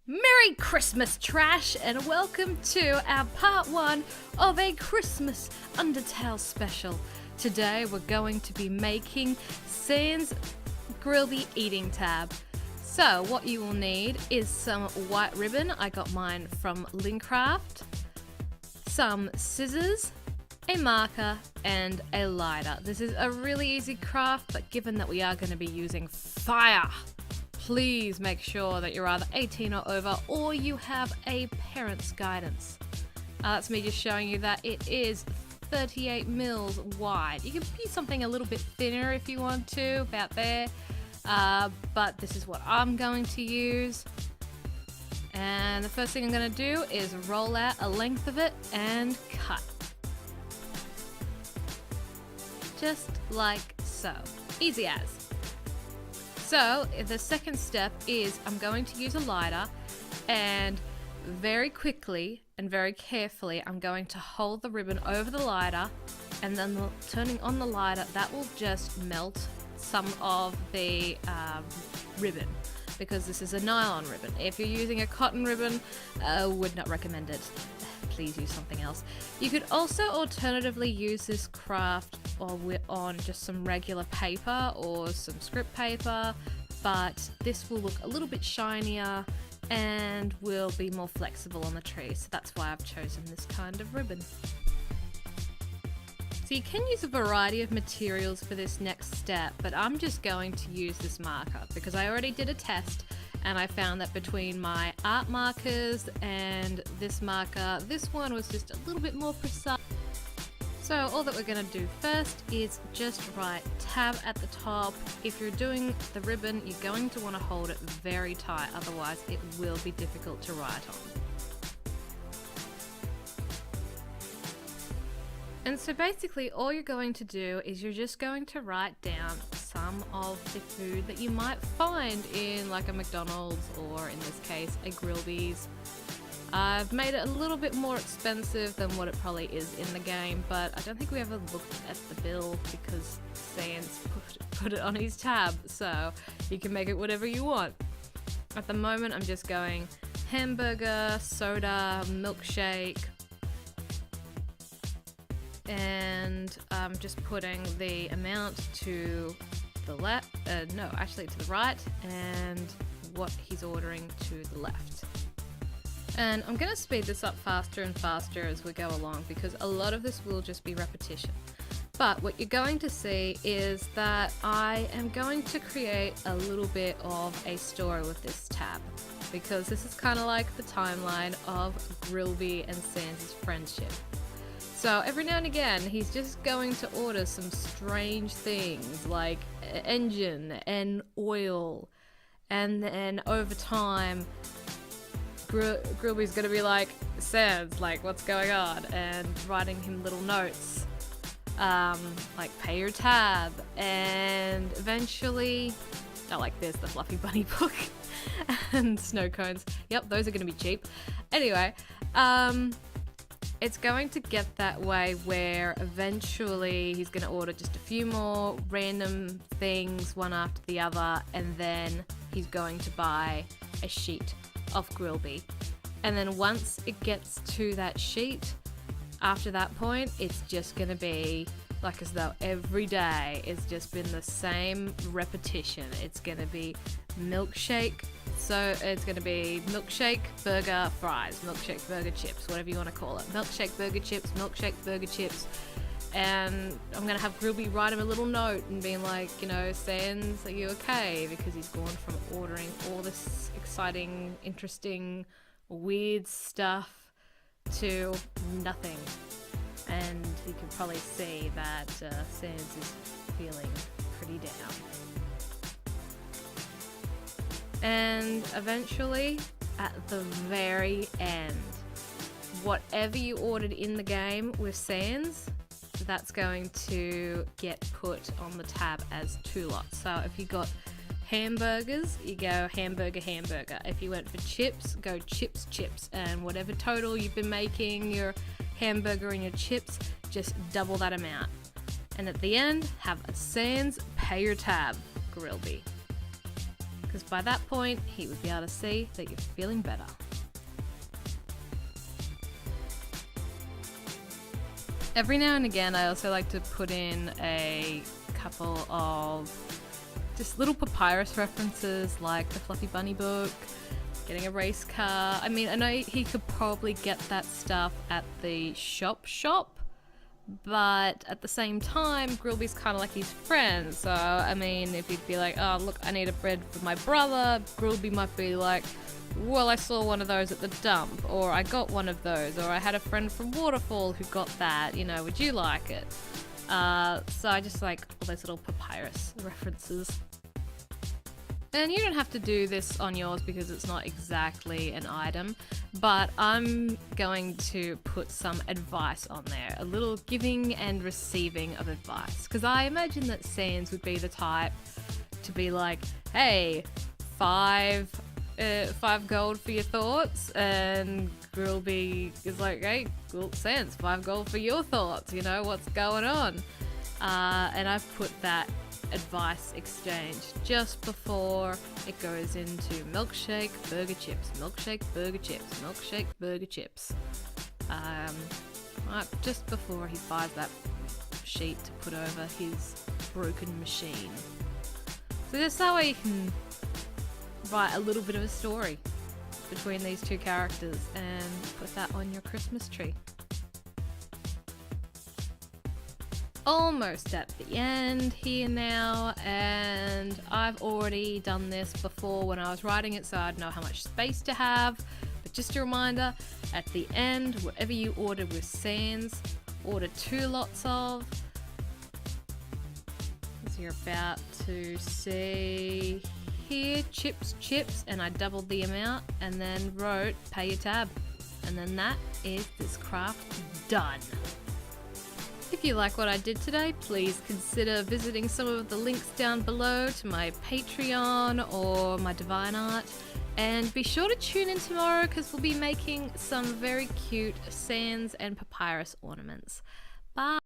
Merry Christmas, Trash, and welcome to our part 1 of a Christmas Undertale special. Today we're going to be making Sans Grillby eating tab. So what you will need is some white ribbon, I got mine from Lincraft, some scissors, a marker, and a lighter. This is a really easy craft, but given that we are going to be using fire, please make sure that you're either 18 or over, or you have a parent's guidance. That's me just showing you that it is 38 mils wide. You can use something a little bit thinner if you want to, about there. But this is what I'm going to use. And the first thing I'm going to do is roll out a length of it and cut. Just like so. Easy as. So the second step is I'm going to use a lighter, and very quickly and very carefully I'm going to hold the ribbon over the lighter, and then turning on the lighter, that will just melt some of the ribbon, because this is a nylon ribbon. If you're using a cotton ribbon, would not recommend it. Please use something else. You could also alternatively use this craft on just some regular paper or some script paper, but this will look a little bit shinier and will be more flexible on the tree, so that's why I've chosen this kind of ribbon. So you can use a variety of materials for this next step, but I'm just going to use this marker because I already did a test and I found that between my art markers and this marker, this one was just a little bit more precise. So all that we're going to do first is just write tab at the top. If you're doing the ribbon, you're going to want to hold it very tight, otherwise it will be difficult to write on. And so basically all you're going to do is you're just going to write down some of the food that you might find in like a McDonald's, or in this case a Grillby's. I've made it a little bit more expensive than what it probably is in the game, but I don't think we ever looked at the bill because Sans put it on his tab, so you can make it whatever you want. At the moment I'm just going hamburger, soda, milkshake, and I'm just putting the amount to the left, to the right, and what he's ordering to the left. And I'm going to speed this up faster and faster as we go along, because a lot of this will just be repetition. But what you're going to see is that I am going to create a little bit of a story with this tab, because this is kind of like the timeline of Grillby and Sans' friendship. So every now and again, he's just going to order some strange things like engine and oil, and then over time, Grillby's gonna be like, Sans, like, what's going on? And writing him little notes, like pay your tab, and eventually, there's the Fluffy Bunny book and snow cones. Yep, those are gonna be cheap. Anyway, it's going to get that way where eventually he's going to order just a few more random things, one after the other, and then he's going to buy a sheet of Grillby. And then once it gets to that sheet, after that point, it's just going to be like as though every day it's just been the same repetition. It's going to be milkshake, so it's going to be milkshake, burger, fries, milkshake, burger, chips, whatever you want to call it. Milkshake, burger, chips, milkshake, burger, chips. And I'm going to have Grillby write him a little note and being like, Sans, are you okay? Because he's gone from ordering all this exciting, interesting, weird stuff to nothing. And you can probably see that Sans is feeling pretty down. And eventually, at the very end, whatever you ordered in the game with Sans, that's going to get put on the tab as 2 lots. So if you got hamburgers, you go hamburger, hamburger. If you went for chips, go chips, chips. And whatever total you've been making your hamburger and your chips, just double that amount. And at the end, have a Sans pay your tab Grillby. because by that point he would be able to see that you're feeling better. Every now and again I also like to put in a couple of just little papyrus references, like the Fluffy Bunny book, getting a race car. I mean, I know he could probably get that stuff at the shop, but at the same time, Grillby's kind of like his friend. So, I mean, if he'd be like, oh, look, I need a bread for my brother, Grillby might be like, well, I saw one of those at the dump, or I got one of those, or I had a friend from Waterfall who got that, you know, would you like it? So I just like all those little papyrus references. And you don't have to do this on yours because it's not exactly an item, but I'm going to put some advice on there, a little giving and receiving of advice, because I imagine that Sans would be the type to be like, hey, five gold for your thoughts, and Grillby is like, hey, cool, Sans, 5 gold for your thoughts, you know, what's going on? And I've put that advice exchange just before it goes into milkshake, burger chips, milkshake, burger chips, milkshake, burger chips. Right, just before he buys that sheet to put over his broken machine. So just that way you can write a little bit of a story between these two characters and put that on your Christmas tree. Almost at the end here now, and I've already done this before when I was writing it, so I'd know how much space to have. But just a reminder, at the end, whatever you order with Sans, order 2 lots of. As you're about to see here, chips, and I doubled the amount and then wrote pay your tab. And then that is this craft done. If you like what I did today, please consider visiting some of the links down below to my Patreon or my Divine Art. And be sure to tune in tomorrow because we'll be making some very cute Sans and papyrus ornaments. Bye!